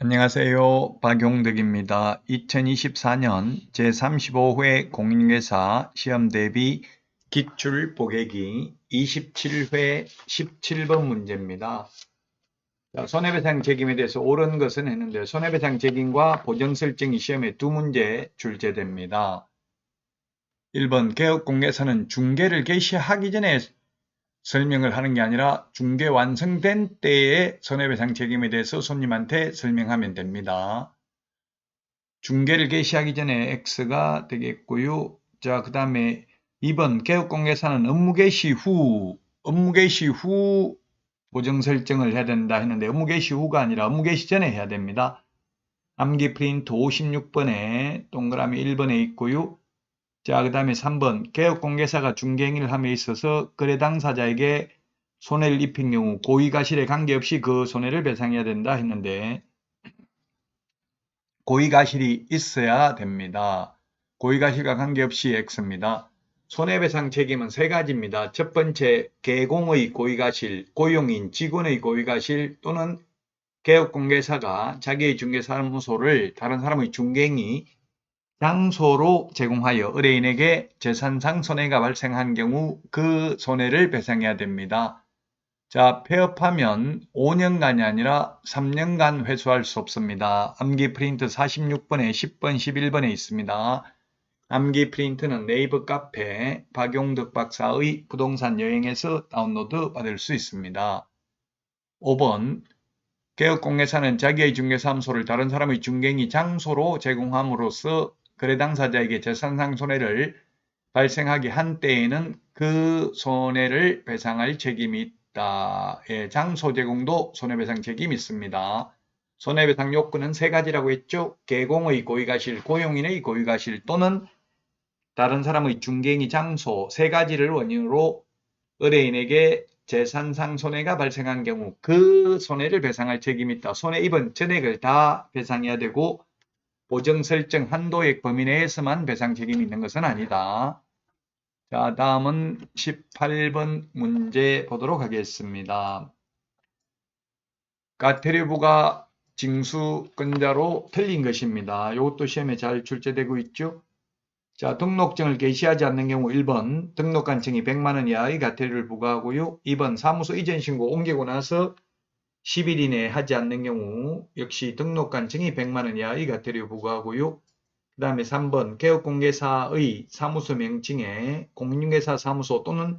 안녕하세요. 박용덕입니다. 2024년 제35회 공인중개사 시험 대비 기출 보객이 27회 17번 문제입니다. 자, 손해배상 책임에 대해서 옳은 것은 했는데 손해배상 책임과 보정설정이 시험에 두 문제 출제됩니다. 1번 개업공개서는 중개를 개시하기 전에 설명을 하는 게 아니라 중개 완성된 때에 손해배상 책임에 대해서 손님한테 설명하면 됩니다. 중개를 개시하기 전에 X가 되겠고요. 자, 그 다음에 2번 개업공개사는 업무 개시 후 보정 설정을 해야 된다 했는데 업무 개시 후가 아니라 업무 개시 전에 해야 됩니다. 암기 프린트 56번에 동그라미 1번에 있고요. 자, 그 다음에 3번 개업공개사가 중개행위를 함에 있어서 거래 당사자에게 손해를 입힌 경우 고의가실에 관계없이 그 손해를 배상해야 된다 했는데 고의가실이 있어야 됩니다. 고의가실과 관계없이 X입니다. 손해배상 책임은 세 가지입니다. 첫 번째, 개공의 고의가실, 고용인, 직원의 고의가실 또는 개업공개사가 자기의 중개사무소를 다른 사람의 중개행위 장소로 제공하여 의뢰인에게 재산상 손해가 발생한 경우 그 손해를 배상해야 됩니다. 자, 폐업하면 5년간이 아니라 3년간 회수할 수 없습니다. 암기 프린트 46번에 10번, 11번에 있습니다. 암기 프린트는 네이버 카페 박용덕 박사의 부동산 여행에서 다운로드 받을 수 있습니다. 5번 개업공개사는 자기의 중개사무소를 다른 사람의 중개행위 장소로 제공함으로써 거래 당사자에게 재산상 손해를 발생하게 한 때에는 그 손해를 배상할 책임이 있다. 예, 장소 제공도 손해배상 책임이 있습니다. 손해배상 요건은 세 가지라고 했죠. 개공의 고의가실, 고용인의 고의가실 또는 다른 사람의 중개행위 장소 세 가지를 원인으로 의뢰인에게 재산상 손해가 발생한 경우 그 손해를 배상할 책임이 있다. 손해 입은 전액을 다 배상해야 되고 보정 설정 한도액 범위 내에서만 배상 책임이 있는 것은 아니다. 자, 다음은 18번 문제 보도록 하겠습니다. 가태료부가 징수권자로 틀린 것입니다. 이것도 시험에 잘 출제되고 있죠. 자, 등록증을 개시하지 않는 경우 1번 등록관청이 100만원 이하의 가태료를 부과하고요. 2번 사무소 이전 신고 옮기고 나서 10일 이내에 하지 않는 경우 역시 등록관청이 100만원 이하의 가태료 부과하고요. 그 다음에 3번 개업공개사의 사무소 명칭에 공인중개사 사무소 또는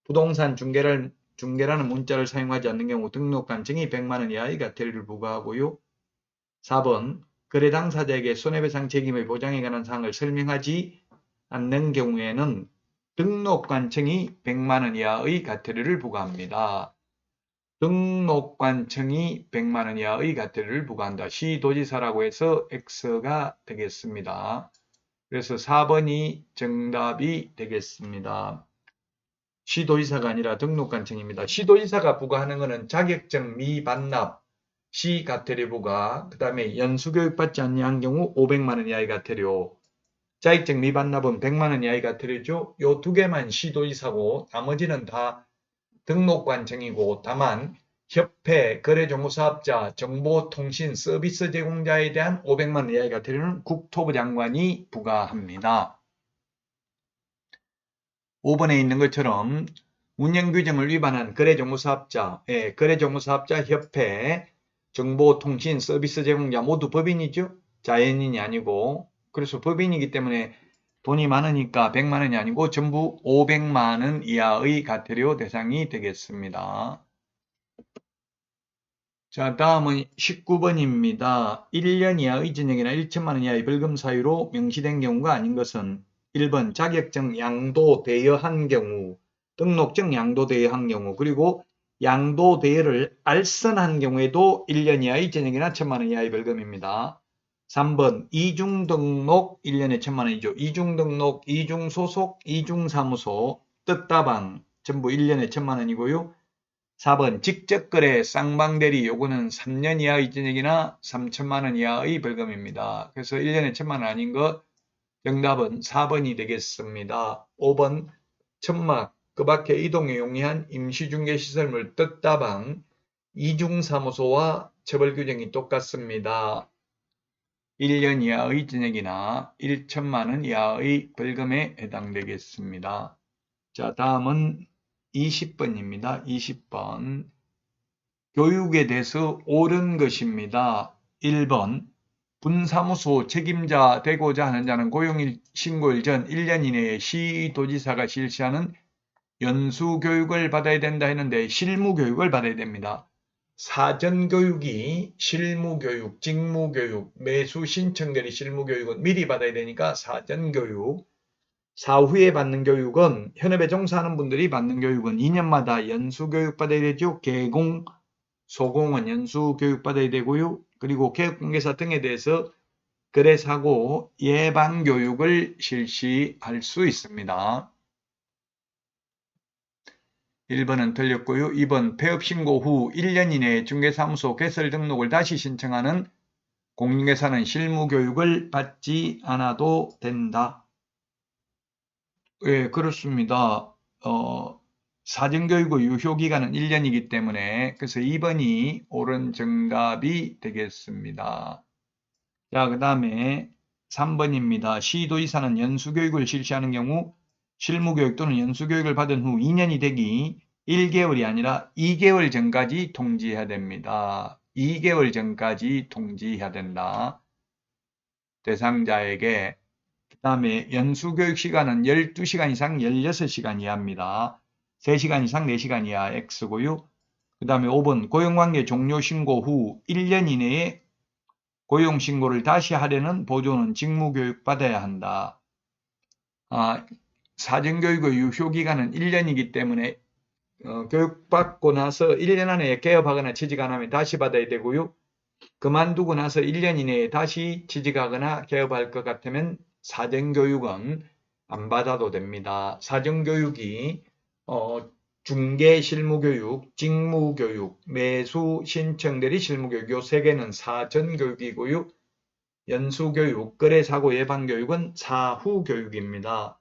부동산 중개라는 문자를 사용하지 않는 경우 등록관청이 100만원 이하의 가태료를 부과하고요. 4번 거래 당사자에게 손해배상 책임의 보장에 관한 사항을 설명하지 않는 경우에는 등록관청이 100만원 이하의 가태료를 부과합니다. 등록관청이 100만원 이하의 가태료를 부과한다. 시도지사라고 해서 X가 되겠습니다. 그래서 4번이 정답이 되겠습니다. 시도지사가 아니라 등록관청입니다. 시도지사가 부과하는 것은 자격증 미반납, 시가태료 부과, 그 다음에 연수교육받지 않는 경우 500만원 이하의 가태료, 자격증 미반납은 100만원 이하의 가태료죠. 요 두 개만 시도지사고 나머지는 다 등록관청이고 다만 협회, 거래정보사업자, 정보통신 서비스 제공자에 대한 500만원 이하의 가태료는 국토부 장관이 부과합니다. 5번에 있는 것처럼 운영규정을 위반한 거래정보사업자, 거래정보사업자 협회, 정보통신 서비스 제공자 모두 법인이죠. 자연인이 아니고 그래서 법인이기 때문에 돈이 많으니까 100만원이 아니고 전부 500만원 이하의 가태료 대상이 되겠습니다. 자, 다음은 19번입니다. 1년 이하의 징역이나 1천만원 이하의 벌금 사유로 명시된 경우가 아닌 것은 1번 자격증 양도대여한 경우, 등록증 양도대여한 경우, 그리고 양도대여를 알선한 경우에도 1년 이하의 징역이나 1천만원 이하의 벌금입니다. 3번 이중등록 1년에 1천만원이죠. 이중등록, 이중소속, 이중사무소, 뜻다방 전부 1년에 1천만원이고요. 4번 직접거래 쌍방대리 요거는 3년 이하의 징역이나 3천만원 이하의 벌금입니다. 그래서 1년에 1천만원 아닌 것 정답은 4번이 되겠습니다. 5번 천막 그 밖에 이동에 용이한 임시중개시설물 뜻다방 이중사무소와 처벌 규정이 똑같습니다. 1년 이하의 징역이나 1천만 원 이하의 벌금에 해당되겠습니다. 자, 다음은 20번입니다. 20번. 교육에 대해서 옳은 것입니다. 1번. 분사무소 책임자 되고자 하는 자는 고용일 신고일 전 1년 이내에 시도지사가 실시하는 연수교육을 받아야 된다 했는데 실무교육을 받아야 됩니다. 사전교육이 실무교육, 직무교육, 매수 신청대리 실무교육은 미리 받아야 되니까 사전교육. 사후에 받는 교육은 현업에 종사하는 분들이 받는 교육은 2년마다 연수교육 받아야 되죠. 개공, 소공은 연수교육 받아야 되고요. 그리고 개업공개사 등에 대해서 거래사고 예방교육을 실시할 수 있습니다. 1번은 틀렸고요. 2번 폐업신고 후 1년 이내에 중개사무소 개설 등록을 다시 신청하는 공인중개사는 실무교육을 받지 않아도 된다. 예, 그렇습니다. 사전교육의 유효기간은 1년이기 때문에 그래서 2번이 옳은 정답이 되겠습니다. 자, 그 다음에 3번입니다. 시도지사는 연수교육을 실시하는 경우 실무교육 또는 연수교육을 받은 후 2년이 되기 1개월이 아니라 2개월 전까지 통지해야 됩니다. 2개월 전까지 통지해야 된다. 대상자에게. 그 다음에 연수교육 시간은 12시간 이상 16시간 이하입니다. 3시간 이상 4시간 이하 X고요. 그 다음에 5번 고용관계 종료 신고 후 1년 이내에 고용신고를 다시 하려는 보조는 직무교육 받아야 한다. 사전교육의 유효기간은 1년이기 때문에 교육받고 나서 1년 안에 개업하거나 취직 안 하면 다시 받아야 되고요. 그만두고 나서 1년 이내에 다시 취직하거나 개업할 것 같으면 사전교육은 안 받아도 됩니다. 사전교육이 중개 실무교육, 직무교육, 매수 신청대리 실무교육 요 세 개는 사전교육이고요. 연수교육, 거래사고 예방교육은 사후교육입니다.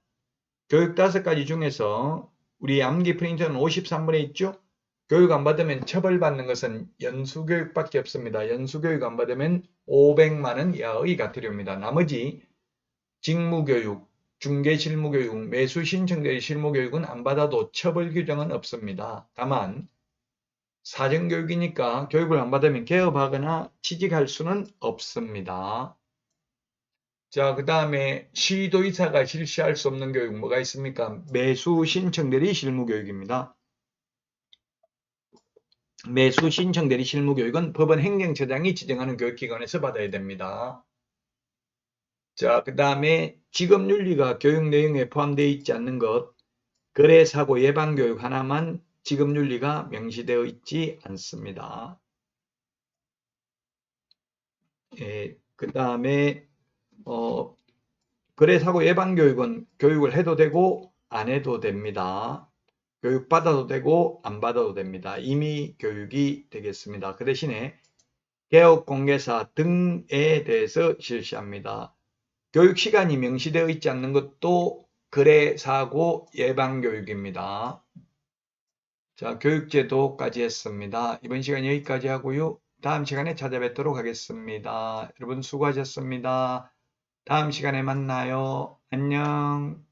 교육 5가지 중에서 우리 암기 프린터는 53번에 있죠? 교육 안 받으면 처벌받는 것은 연수교육밖에 없습니다. 연수교육 안 받으면 500만 원 이하의 과태료입니다. 나머지 직무교육, 중개실무교육, 매수신청대리 실무교육은 안 받아도 처벌 규정은 없습니다. 다만 사전교육이니까 교육을 안 받으면 개업하거나 취직할 수는 없습니다. 자, 그 다음에 시도지사가 실시할 수 없는 교육 뭐가 있습니까? 매수신청대리 실무교육입니다. 매수신청대리 실무교육은 법원 행정처장이 지정하는 교육기관에서 받아야 됩니다. 자, 그 다음에 직업윤리가 교육 내용에 포함되어 있지 않는 것, 거래사고 예방교육 하나만 직업윤리가 명시되어 있지 않습니다. 예, 그 다음에 거래사고 예방교육은 교육을 해도 되고 안 해도 됩니다. 교육 받아도 되고 안 받아도 됩니다. 임의 교육이 되겠습니다. 그 대신에 개업공개사 등에 대해서 실시합니다. 교육시간이 명시되어 있지 않는 것도 거래사고 예방교육입니다. 자, 교육제도까지 했습니다. 이번 시간 여기까지 하고요. 다음 시간에 찾아뵙도록 하겠습니다. 여러분 수고하셨습니다. 다음 시간에 만나요. 안녕.